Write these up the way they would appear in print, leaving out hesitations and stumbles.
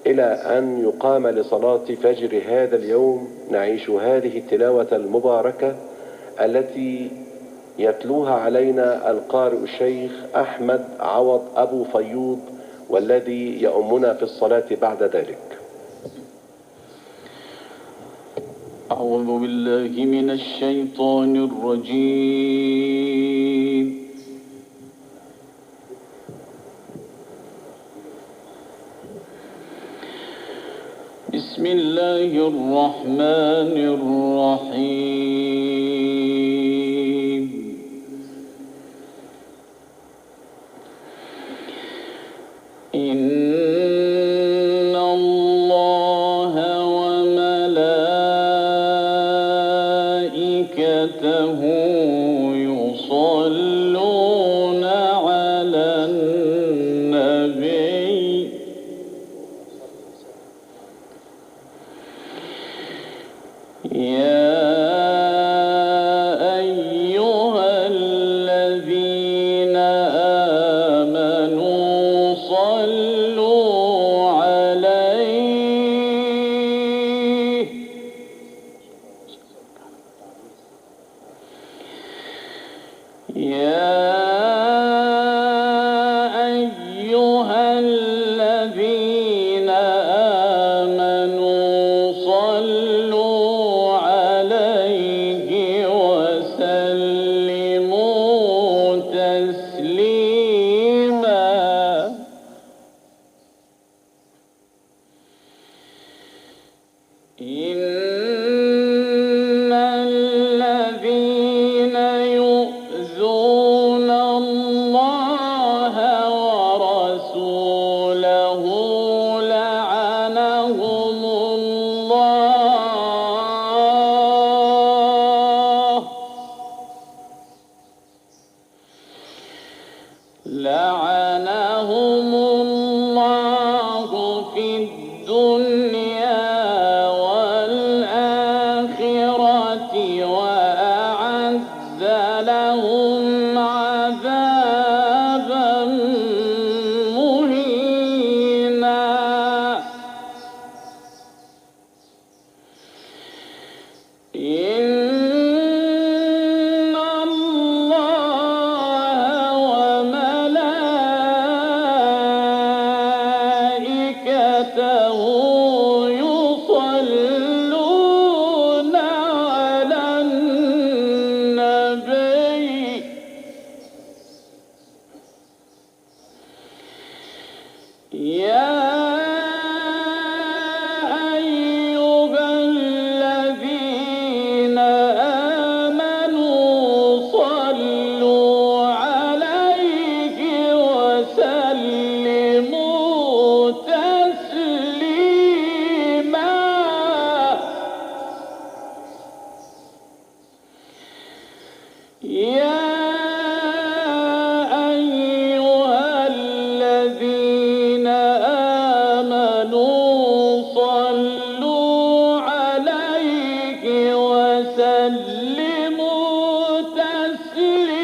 إلى أن يقام لصلاة فجر هذا اليوم نعيش هذه التلاوة المباركة التي يتلوها علينا القارئ الشيخ أحمد عوض أبو فيوض، والذي يؤمنا في الصلاة بعد ذلك. أعوذ بالله من الشيطان الرجيم. بسم الله الرحمن الرحيم. إن الله وملائكته يصلون على النبي يا أيها الذين آمنوا صلوا عليه يا أيها الذين آمنوا صلوا عليه وسلموا تسليما. إن الذين يؤذون الله ورسوله لعنهم الله في الدنيا والآخرة وأعد لهم عذابا مهينا. إن الله وملائكته يصلون على النبي يا أيها الذين آمنوا صلوا عليه وسلموا تسليما. يا أيها الذين آمنوا صلوا عليه وسلموا تسليما.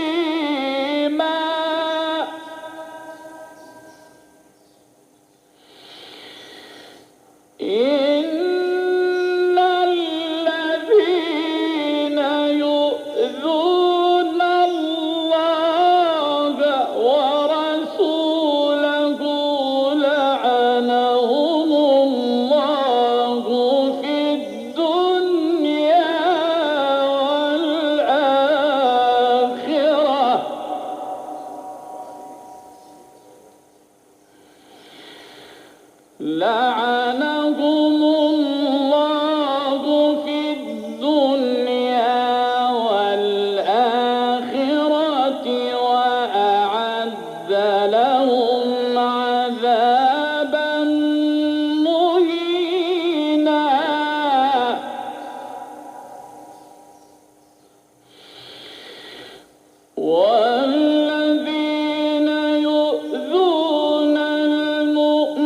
إن الذين يؤذون الله ورسوله لعنهم الله في الدنيا والآخرة لعنهم الله في الدنيا والآخرة وأعد لهم عذابا مهينا. والذين يؤذون المؤمنين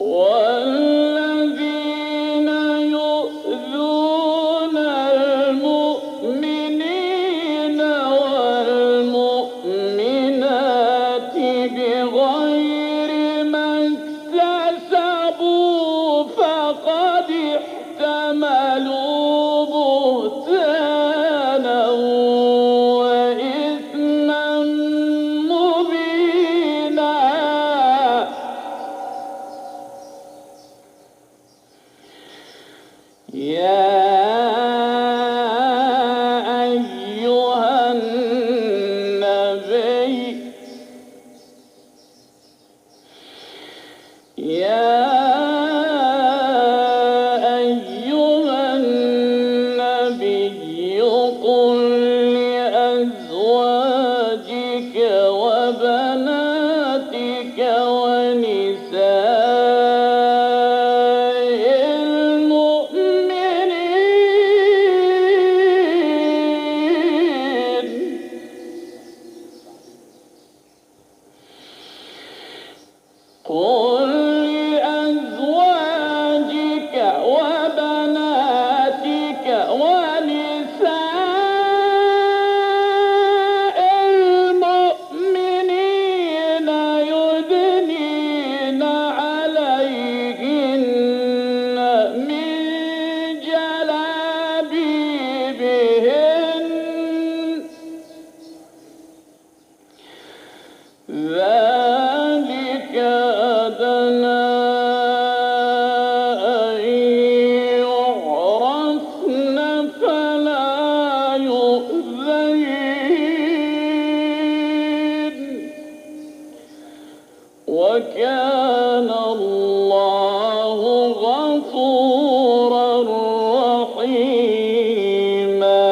والذين يؤذون المؤمنين والمؤمنات بغير ما اكتسبوا فقد احتملوا بهتانا وإثما مبينا. يا أيها النبي قل لأزواجك وبناتك ونساء المؤمنين قل لأزواجك وبناتك ونساء المؤمنين يدنين عليهن من جلابيبهن ذلك أدنى أن يعرفن فلا يؤذين وكان الله غفورا رحيما.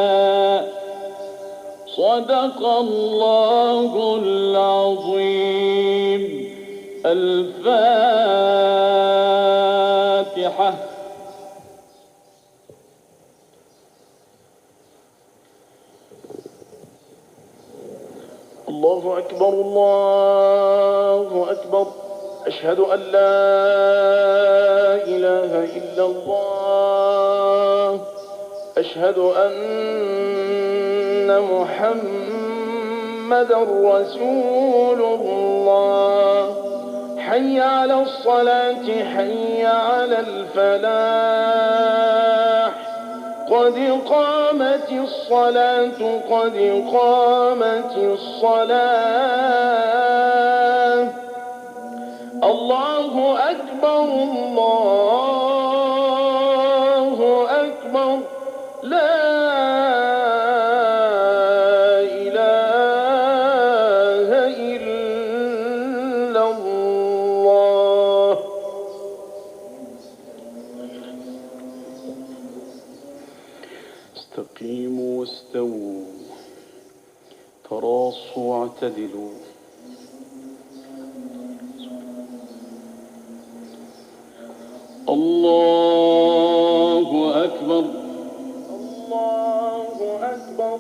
صدق الله العظيم. الفاتحة. الله أكبر الله أكبر. أشهد أن لا إله إلا الله. أشهد أن محمدا رسول الله. حي على الصلاة حي على الفلاح. قد قامت الصلاة قد قامت الصلاة. الله أكبر الله أكبر. لا إله إلا الله. استقيموا واستووا تراصوا واعتدلوا. الله أكبر الله أكبر.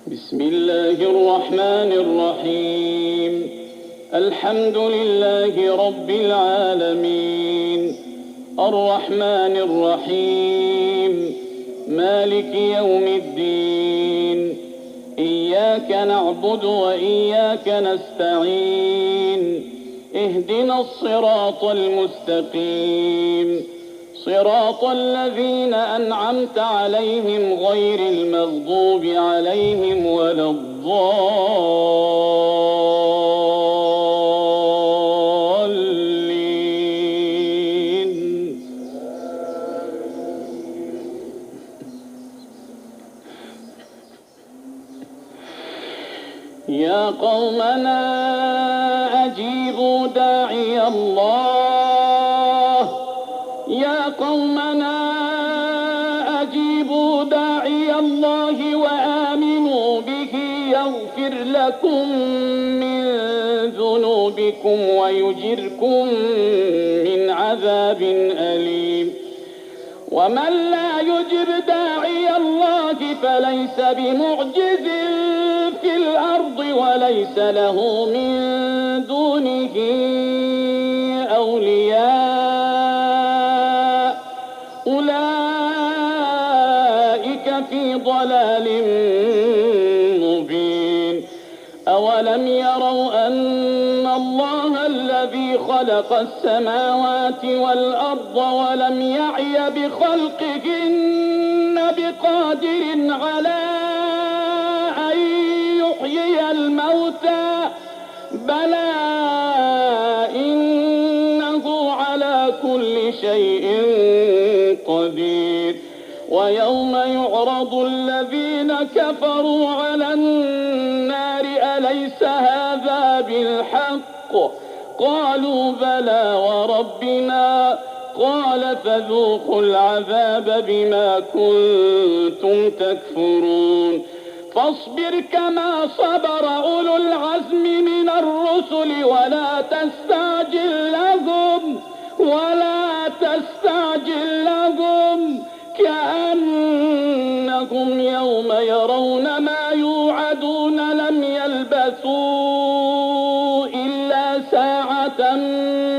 بسم الله الرحمن الرحيم. الحمد لله رب العالمين الرحمن الرحيم مالك يوم الدين. إياك نعبد وإياك نستعين. اهدنا الصراط المستقيم صراط الذين أنعمت عليهم غير المغضوب عليهم ولا الضالين. يا قومنا أجيبوا داعي الله. يا قومنا أجيبوا داعي الله وآمنوا به يغفر لكم من ذنوبكم ويجركم من عذاب أليم. ومن لا يجب داعي الله فليس بمعجز في الأرض وليس له من دونه أولياء أولئك في ضلال مبين. أولم يروا أن الله الذي خلق السماوات والأرض ولم يعي بخلقهن بقادر على أن يحيي الموتى بلى إنه على كل شيء قدير. ويوم يعرض الذين كفروا على النار أليس هذا بالحق قالوا بلى وربنا قال فذوقوا العذاب بما كنتم تكفرون. فاصبر كما صبر أولو العزم من الرسل ولا تستعجل لهم كأنهم يوم يرون ما يوعدون لم يلبثوا إلا ساعة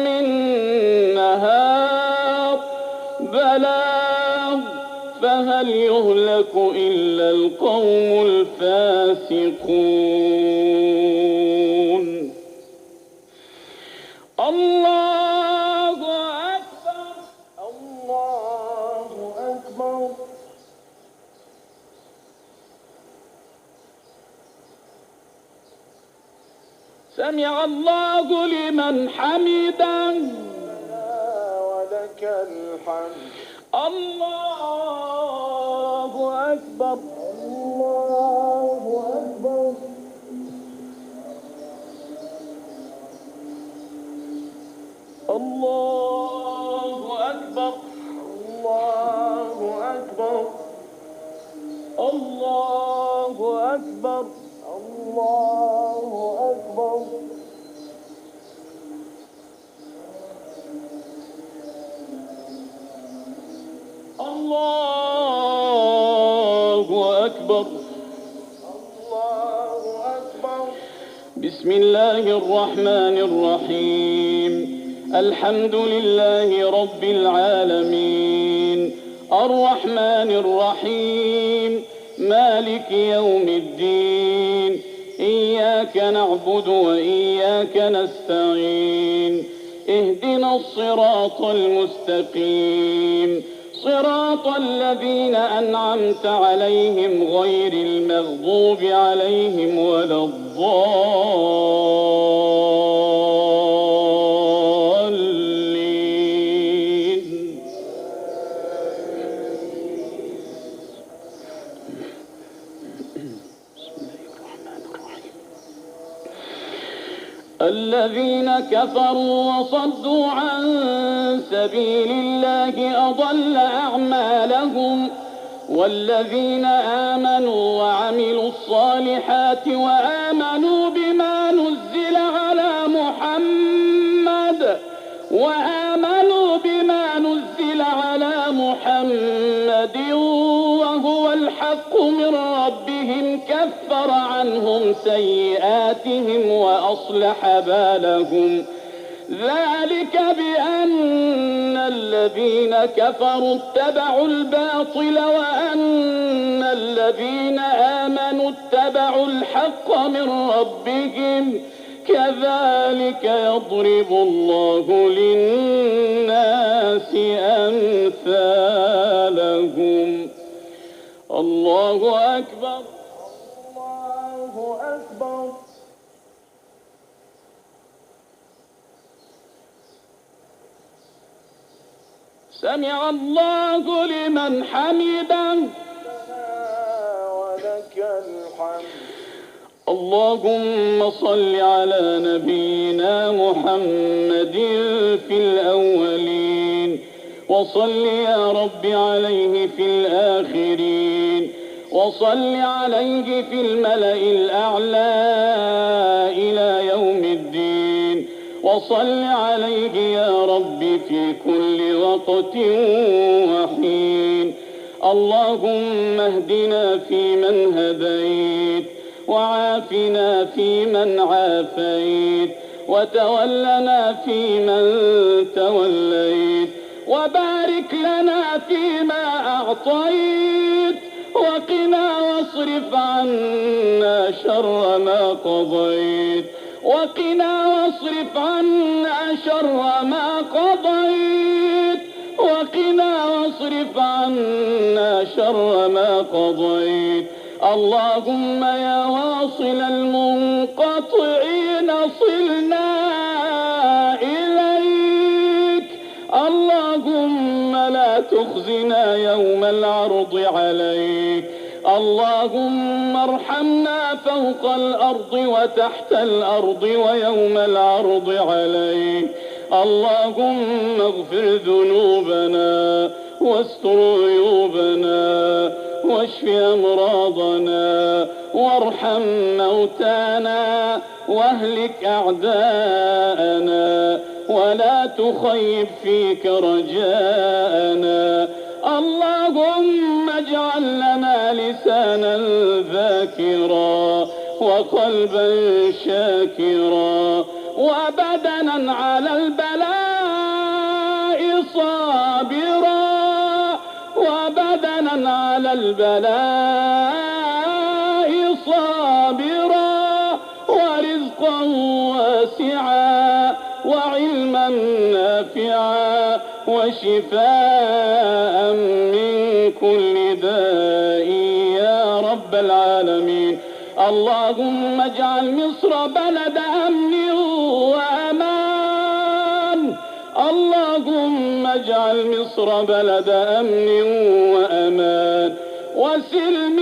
من نهار بلاغ فهل يهلك إلا القوم الفاسقون. الله أكبر الله أكبر. سمع الله لمن حمده ولك الحمد. الله أكبر الله أكبر. الله أكبر الله أكبر الله أكبر الله أكبر. الله أكبر الله أكبر. بسم الله الرحمن الرحيم. الحمد لله رب العالمين الرحمن الرحيم مالك يوم الدين. إياك نعبد وإياك نستعين. اهدنا الصراط المستقيم صراط الذين أنعمت عليهم غير المغضوب عليهم ولا الضالين. الذين كفروا وصدوا عن سبيل الله أضل أعمالهم والذين آمنوا وعملوا الصالحات وآمنوا بما نزل على محمد وهو الحق من ربهم كفر عنهم سيئاتهم وأصلح بالهم. ذلك بأن الذين كفروا اتبعوا الباطل وأن الذين آمنوا اتبعوا الحق من ربهم كذلك يضرب الله للناس أمثالهم. الله أكبر الله أكبر. سمع الله لمن حمده ولك الحمد. اللهم صل على نبينا محمد في الأولين وصل يا رب عليه في الآخرين وصل عليه في الملأ الأعلى إلى يوم الدين وصل عليه يا رب في كل وقت وحين. اللهم اهدنا فيمن هديت وعافنا فيمن عافيت، وتولنا فيمن توليت، وبارك لنا فيما أعطيت، وقنا واصرف عنا شر ما قضيت، وقنا واصرف عنا شر ما قضيت، وقنا واصرف عنا شر ما قضيت. اللهم يا واصل المنقطعين صلنا إليك، اللهم لا تخزنا يوم العرض عليك، اللهم ارحمنا فوق الأرض وتحت الأرض ويوم العرض عليك. اللهم اغفر ذنوبنا واستر عيوبنا واشف أمراضنا وارحم موتانا واهلك أعداءنا ولا تخيب فيك رجاءنا. اللهم اجعل لنا لسانا ذاكرا وقلبا شاكرا وبدنا على البلاء صابرا، وبدنا على البلاء صابرا، ورزقا واسعا وعلما نافعا وشفاء من كل داء يا رب العالمين. اللهم اجعل مصر بلد أمن وأمان، اللهم اجعل مصر بلد أمن وأمان وسلم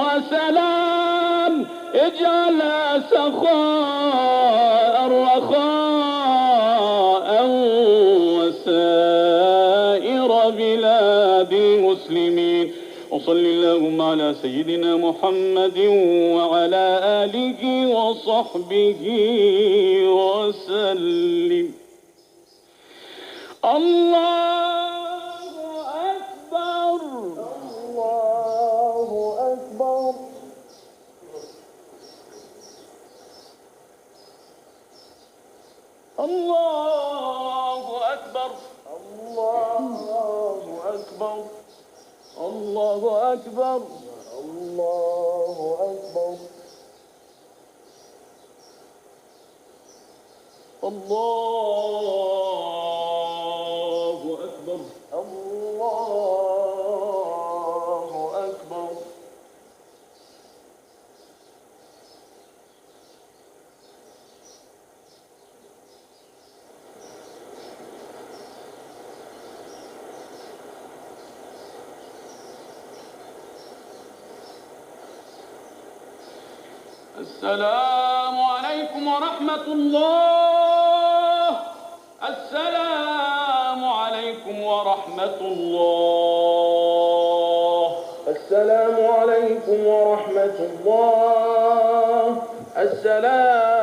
وسلام، اجعلها سخاء رخاء وسائر بلاد المسلمين. وصل اللهم على سيدنا محمد وعلى آله وصحبه وسلم. الله أكبر، الله أكبر. الله أكبر، الله أكبر، الله أكبر، الله أكبر، الله أكبر، الله أكبر. السلام عليكم ورحمة الله، السلام عليكم ورحمة الله، السلام عليكم ورحمة الله، السلام